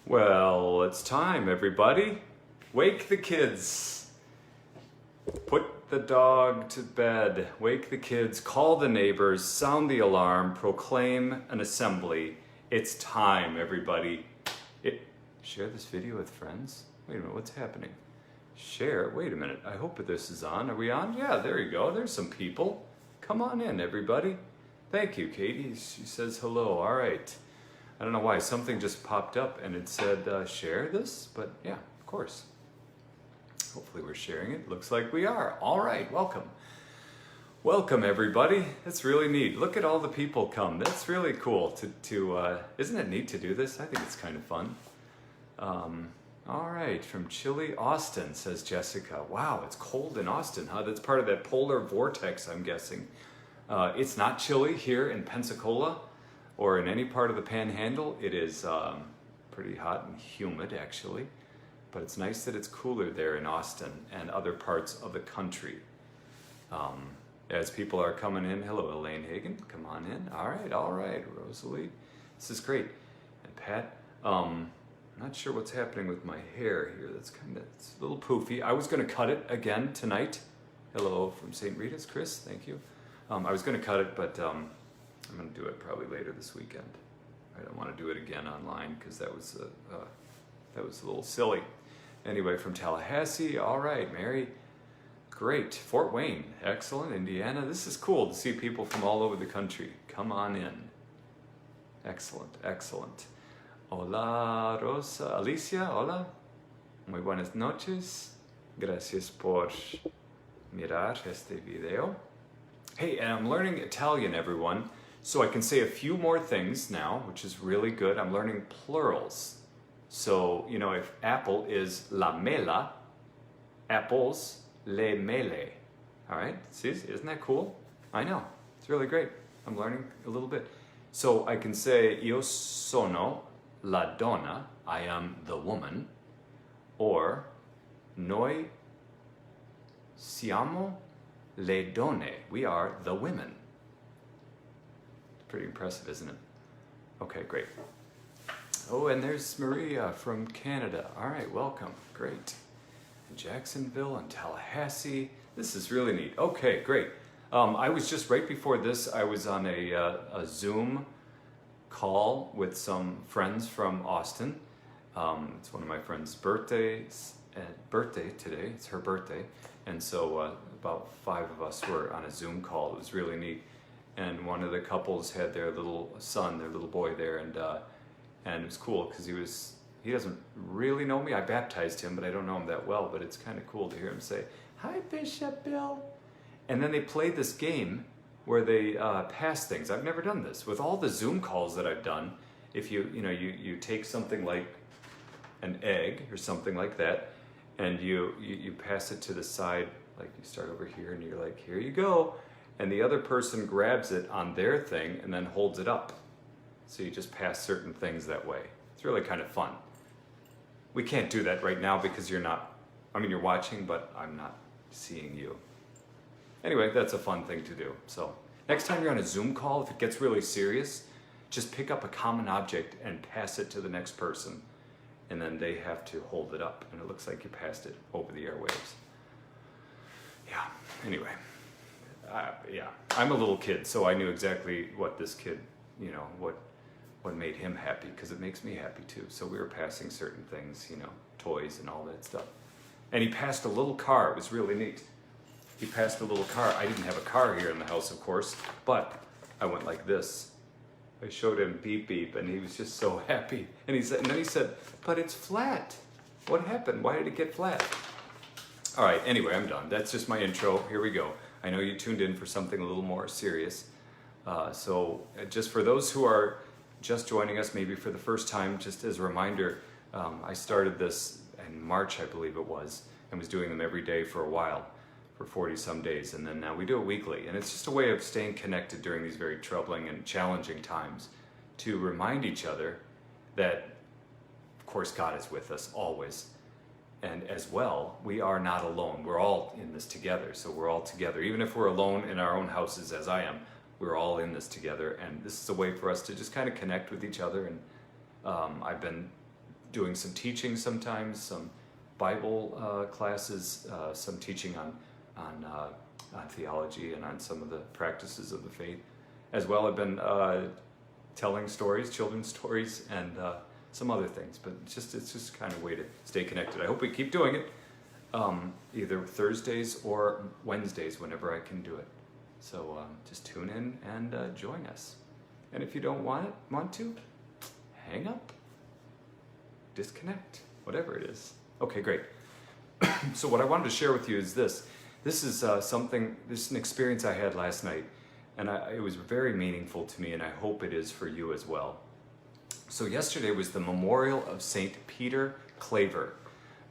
Well, it's time, everybody. Wake the kids. Put the dog to bed. Wake the kids. Call the neighbors. Sound the alarm. Proclaim an assembly. It's time, everybody. Share this video with friends? Wait a minute, what's happening? Share? Wait a minute. I hope this is on. Are we on? Yeah, there you go. There's some people. Come on in, everybody. Thank you, Katie. She says hello. All right. I don't know why. Something just popped up and it said share this, but yeah, of course. Hopefully we're sharing it. Looks like we are. All right, welcome. Welcome, everybody. That's really neat. Look at all the people come. That's really cool isn't it neat to do this? I think it's kind of fun. All right, from chilly Austin, says Jessica. Wow, it's cold in Austin, huh? That's part of that polar vortex, I'm guessing. It's not chilly here in Pensacola or in any part of the Panhandle. It is pretty hot and humid, actually. But it's nice that it's cooler there in Austin and other parts of the country. As people are coming in, hello, Elaine Hagen, come on in. All right, Rosalie. This is great. And Pat, I'm not sure what's happening with my hair here. It's a little poofy. I was going to cut it again tonight. Hello from St. Rita's, Chris, thank you. I was going to cut it, but I'm going to do it probably later this weekend. I don't want to do it again online because that was a little silly. Anyway, from Tallahassee, all right, Mary, great. Fort Wayne, excellent. Indiana, this is cool to see people from all over the country. Come on in. Excellent, excellent. Hola, Rosa, Alicia, hola. Muy buenas noches. Gracias por mirar este video. Hey, and I'm learning Italian, everyone, so I can say a few more things now, which is really good. I'm learning plurals. So, you know, if apple is la mela, apples, le mele. All right, see, isn't that cool? I know, it's really great. I'm learning a little bit. So I can say, io sono la donna, I am the woman, or noi siamo le donne, we are the women. Pretty impressive, isn't it? Okay, great. Oh, and there's Maria from Canada. All right, welcome. Great. And Jacksonville and Tallahassee. This is really neat. Okay, great. I was just right before this, I was on a Zoom call with some friends from Austin. It's one of my friend's birthday today. It's her birthday. And so about 5 of us were on a Zoom call. It was really neat. And one of the couples had their little son, their little boy there, and it was cool because he doesn't really know me. I baptized him, but I don't know him that well, but it's kind of cool to hear him say, "Hi, Bishop Bill." And then they played this game where they pass things. I've never done this. With all the Zoom calls that I've done, if you take something like an egg or something like that, and you pass it to the side, like you start over here and you're like, "Here you go." And the other person grabs it on their thing and then holds it up. So you just pass certain things that way. It's really kind of fun. We can't do that right now because you're watching, but I'm not seeing you. Anyway, that's a fun thing to do. So next time you're on a Zoom call, if it gets really serious, just pick up a common object and pass it to the next person. And then they have to hold it up. And it looks like you passed it over the airwaves. Yeah, anyway. Yeah, I'm a little kid, so I knew exactly what this kid, what made him happy, because it makes me happy too. So we were passing certain things, toys and all that stuff. And he passed a little car. It was really neat. He passed a little car. I didn't have a car here in the house, of course, but I went like this. I showed him beep beep, and he was just so happy. And then he said, "But it's flat. What happened? Why did it get flat?" All right, anyway, I'm done. That's just my intro. Here we go. I know you tuned in for something a little more serious. So just for those who are just joining us, maybe for the first time, just as a reminder, I started this in March, I believe it was, and was doing them every day for a while, for 40 some days. And then now we do it weekly. And it's just a way of staying connected during these very troubling and challenging times to remind each other that, of course, God is with us always. And as well, we are not alone. We're all in this together. So we're all together. Even if we're alone in our own houses, as I am, we're all in this together. And this is a way for us to just kind of connect with each other. And I've been doing some teaching sometimes, some Bible classes, some teaching on theology and on some of the practices of the faith. As well, I've been telling stories, children's stories, and some other things. But it's just kind of a way to stay connected. I hope we keep doing it, either Thursdays or Wednesdays whenever I can do it. So just tune in and join us. And if you don't want to, hang up, disconnect, whatever it is. Okay, great. So what I wanted to share with you is this. This is an experience I had last night, and it was very meaningful to me, and I hope it is for you as well. So yesterday was the memorial of St. Peter Claver,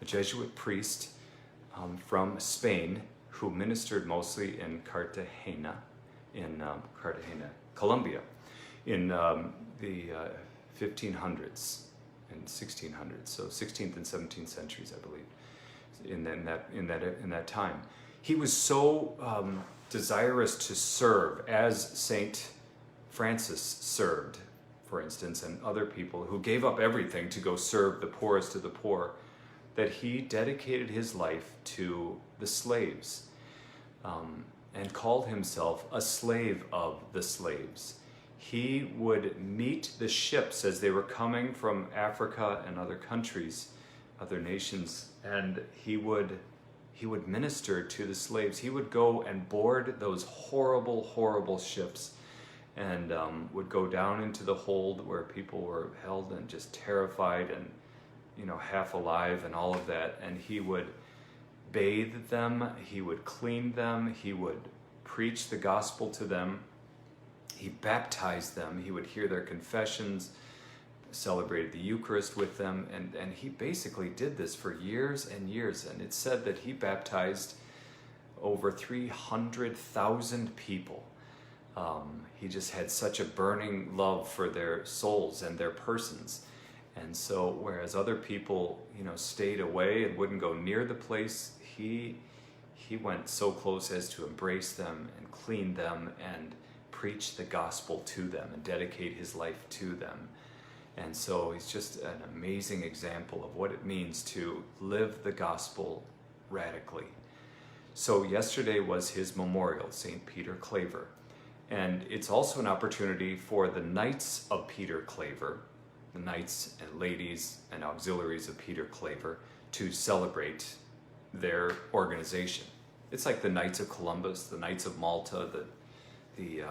a Jesuit priest from Spain who ministered mostly in Cartagena, Colombia, in the 1500s and 1600s, so 16th and 17th centuries, I believe, in that time. He was so desirous to serve as Saint Francis served, for instance, and other people who gave up everything to go serve the poorest of the poor, that he dedicated his life to the slaves, and called himself a slave of the slaves. He would meet the ships as they were coming from Africa and other countries, other nations, and he would minister to the slaves. He would go and board those horrible, horrible ships, and would go down into the hold where people were held and just terrified and, half alive and all of that. And he would bathe them, he would clean them, he would preach the gospel to them, he baptized them, he would hear their confessions, celebrated the Eucharist with them, and he basically did this for years and years. And it's said that he baptized over 300,000 people. He just had such a burning love for their souls and their persons. And so whereas other people, stayed away and wouldn't go near the place, he went so close as to embrace them and clean them and preach the gospel to them and dedicate his life to them. And so he's just an amazing example of what it means to live the gospel radically. So yesterday was his memorial, St. Peter Claver. And it's also an opportunity for the Knights of Peter Claver, the Knights and Ladies and Auxiliaries of Peter Claver, to celebrate their organization. It's like the Knights of Columbus, the Knights of Malta, the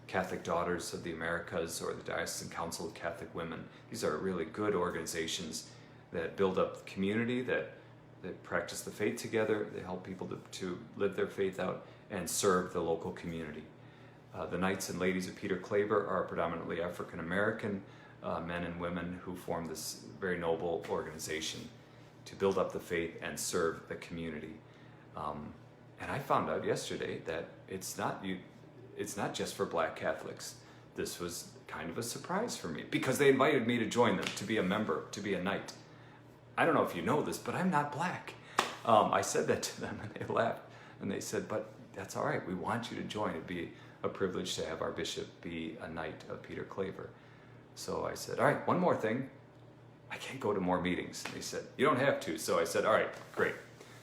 Catholic Daughters of the Americas, or the Diocesan Council of Catholic Women. These are really good organizations that build up the community, that practice the faith together, they help people to live their faith out and serve the local community. The Knights and Ladies of Peter Claver are predominantly African American men and women who form this very noble organization to build up the faith and serve the community. And I found out yesterday that it's not just for Black Catholics. This was kind of a surprise for me because they invited me to join them, to be a member, to be a knight. I don't know if you know this, but I'm not Black. I said that to them and they laughed and they said, but that's all right. We want you to join. It'd be a privilege to have our bishop be a knight of Peter Claver. So I said, all right, one more thing. I can't go to more meetings. And they said, you don't have to. So I said, all right, great.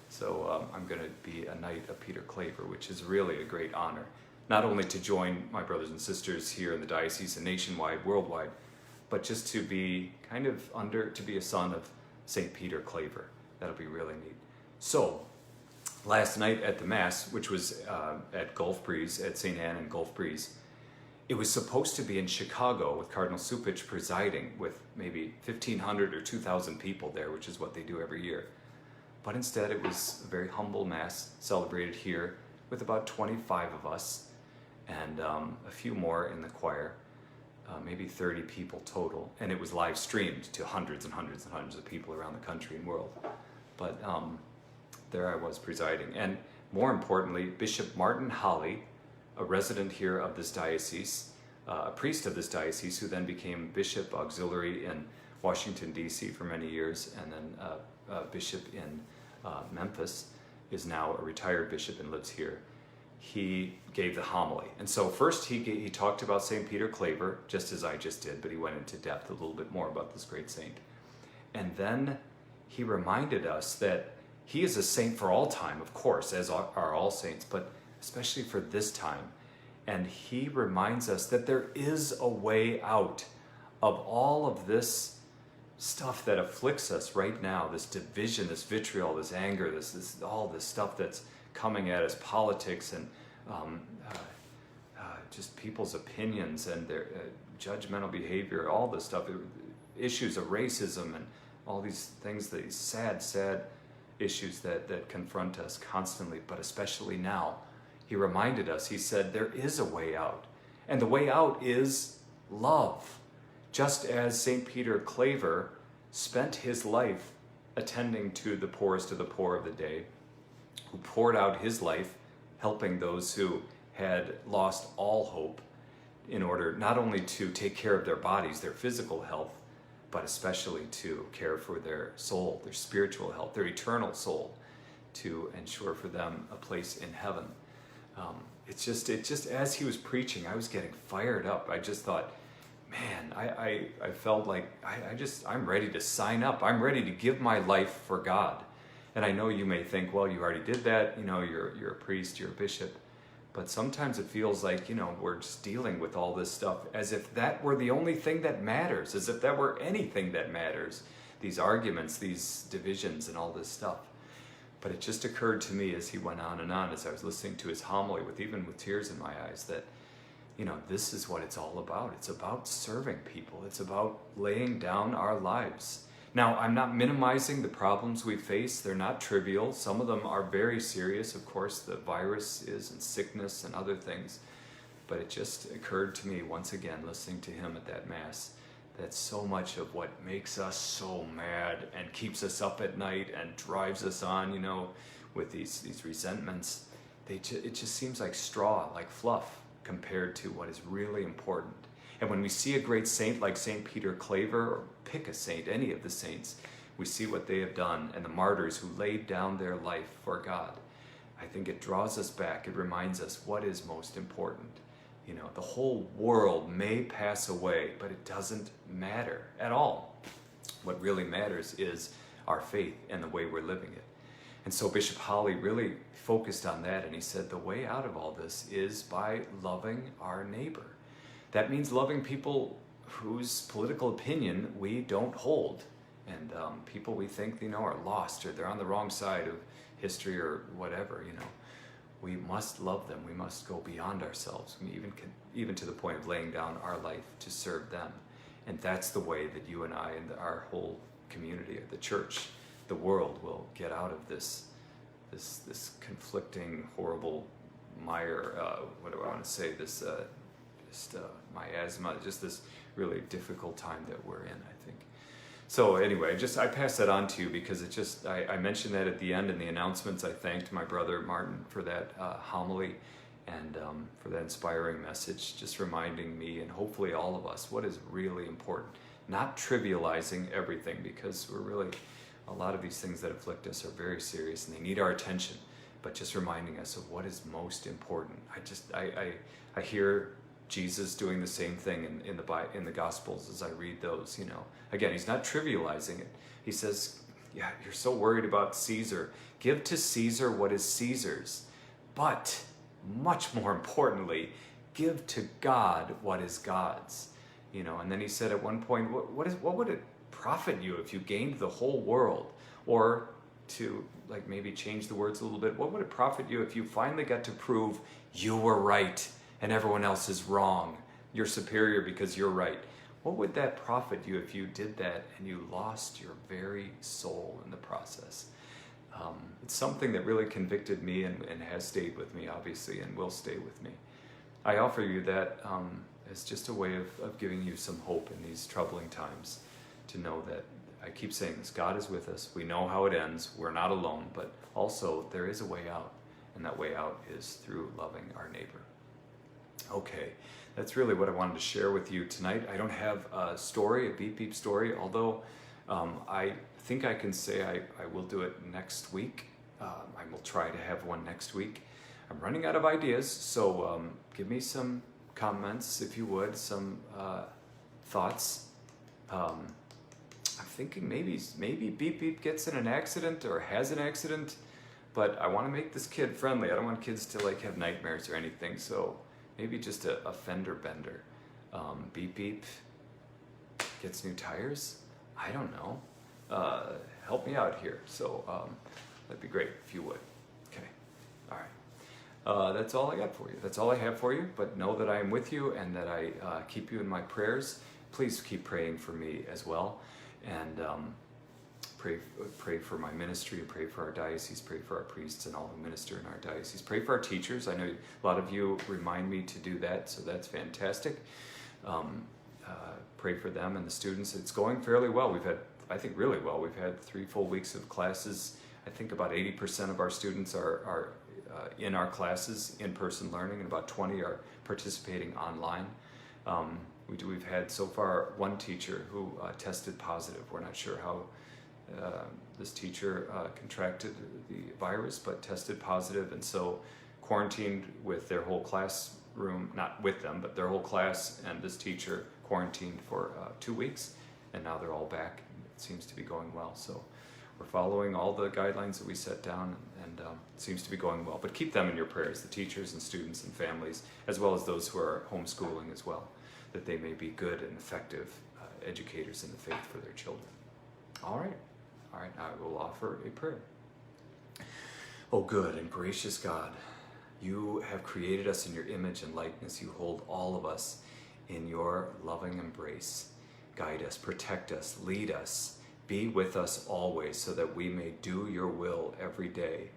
So I'm going to be a knight of Peter Claver, which is really a great honor. Not only to join my brothers and sisters here in the diocese and nationwide, worldwide, but just to be to be a son of St. Peter Claver. That'll be really neat. So last night at the Mass, which was at Gulf Breeze, at St. Anne and Gulf Breeze, it was supposed to be in Chicago with Cardinal Supich presiding with maybe 1,500 or 2,000 people there, which is what they do every year. But instead it was a very humble Mass celebrated here with about 25 of us and a few more in the choir, maybe 30 people total. And it was live streamed to hundreds and hundreds and hundreds of people around the country and world. But there I was presiding. And more importantly, Bishop Martin Holley, a resident here of this diocese, a priest of this diocese, who then became Bishop Auxiliary in Washington, D.C. for many years, and then Bishop in Memphis, is now a retired bishop and lives here. He gave the homily. And so first he talked about St. Peter Claver, just as I just did, but he went into depth a little bit more about this great saint. And then he reminded us that he is a saint for all time, of course, as are all saints, but especially for this time. And he reminds us that there is a way out of all of this stuff that afflicts us right now, this division, this vitriol, this anger, this all this stuff that's coming at us, politics and just people's opinions and their judgmental behavior, all this stuff, issues of racism and all these things, these sad issues that confront us constantly, but especially now. He reminded us, he said, there is a way out. And the way out is love. Just as St. Peter Claver spent his life attending to the poorest of the poor of the day, who poured out his life helping those who had lost all hope in order not only to take care of their bodies, their physical health, but especially to care for their soul, their spiritual health, their eternal soul, to ensure for them a place in heaven. It's just as he was preaching, I was getting fired up. I just thought, man, I felt like I'm ready to sign up. I'm ready to give my life for God. And I know you may think, well, you already did that. You're a priest, you're a bishop. But sometimes it feels like, we're just dealing with all this stuff as if that were the only thing that matters, as if that were anything that matters. These arguments, these divisions, and all this stuff. But it just occurred to me as he went on and on, as I was listening to his homily, even with tears in my eyes, that, this is what it's all about. It's about serving people. It's about laying down our lives. Now, I'm not minimizing the problems we face. They're not trivial. Some of them are very serious. Of course, the virus is, and sickness and other things. But it just occurred to me once again, listening to him at that Mass, that so much of what makes us so mad and keeps us up at night and drives us on, with these resentments, it just seems like straw, like fluff, compared to what is really important. And when we see a great saint like St. Peter Claver, or pick a saint, any of the saints, we see what they have done and the martyrs who laid down their life for God. I think it draws us back. It reminds us what is most important. The whole world may pass away, but it doesn't matter at all. What really matters is our faith and the way we're living it. And so Bishop Holley really focused on that, and he said the way out of all this is by loving our neighbor. That means loving people whose political opinion we don't hold, and people we think are lost, or they're on the wrong side of history or whatever. We must love them. We must go beyond ourselves, even to the point of laying down our life to serve them. And that's the way that you and I and our whole community, the church, the world, will get out of this conflicting, horrible mire. What do I want to say? This miasma, just this really difficult time that we're in, I think. So anyway, I pass that on to you because I mentioned that at the end in the announcements. I thanked my brother Martin for that homily and for that inspiring message, just reminding me and hopefully all of us what is really important. Not trivializing everything, because a lot of these things that afflict us are very serious and they need our attention, but just reminding us of what is most important. I hear Jesus doing the same thing in the Gospels as I read those. Again, he's not trivializing it. He says, yeah, you're so worried about Caesar. Give to Caesar what is Caesar's. But much more importantly, give to God what is God's. And then he said at one point, what would it profit you if you gained the whole world? Or to maybe change the words a little bit, what would it profit you if you finally got to prove you were right and everyone else is wrong? You're superior because you're right. What would that profit you if you did that and you lost your very soul in the process? It's something that really convicted me and has stayed with me, obviously, and will stay with me. I offer you that as just a way of giving you some hope in these troubling times, to know that, I keep saying this, God is with us. We know how it ends. We're not alone, but also there is a way out, and that way out is through loving our neighbor. Okay, that's really what I wanted to share with you tonight. I don't have a story, a beep story, although I think I can say I will do it next week. I will try to have one next week. I'm running out of ideas, so give me some comments, if you would, some thoughts. I'm thinking maybe Beep Beep gets in an accident or has an accident, but I want to make this kid friendly. I don't want kids to like have nightmares or anything, so maybe just a fender bender. Beep Beep gets new tires? I don't know. Help me out here. So that'd be great if you would. Okay. All right. That's all I got for you. That's all I have for you, but know that I am with you and that I keep you in my prayers. Please keep praying for me as well. And pray for my ministry, and pray for our diocese, pray for our priests and all who minister in our diocese. Pray for our teachers. I know a lot of you remind me to do that, so that's fantastic. Pray for them and the students. It's going fairly well. We've had, I think, really well. We've had 3 full weeks of classes. I think about 80% of our students are in our classes, in-person learning, and about 20 are participating online. We've had so far one teacher who tested positive. We're not sure how this teacher contracted the virus, but tested positive, and so quarantined with their whole classroom, not with them, but their whole class and this teacher quarantined for 2 weeks, and now they're all back. It seems to be going well, so we're following all the guidelines that we set down, and it seems to be going well. But keep them in your prayers, the teachers and students and families, as well as those who are homeschooling as well, that they may be good and effective educators in the faith for their children. All right, now I will offer a prayer. Oh, good and gracious God, you have created us in your image and likeness. You hold all of us in your loving embrace. Guide us, protect us, lead us, be with us always, so that we may do your will every day.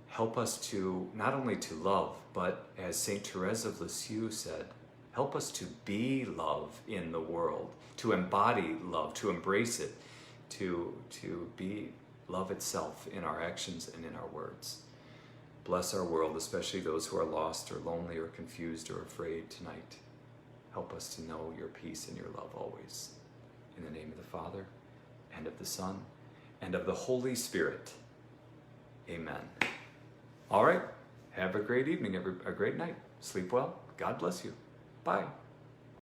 Help us to not only to love, but as Saint Therese of Lisieux said, help us to be love in the world, to embody love, to embrace it, to be love itself in our actions and in our words. Bless our world, especially those who are lost or lonely or confused or afraid tonight. Help us to know your peace and your love always. In the name of the Father, and of the Son, and of the Holy Spirit. Amen. All right. Have a great evening, a great night. Sleep well. God bless you. Bye.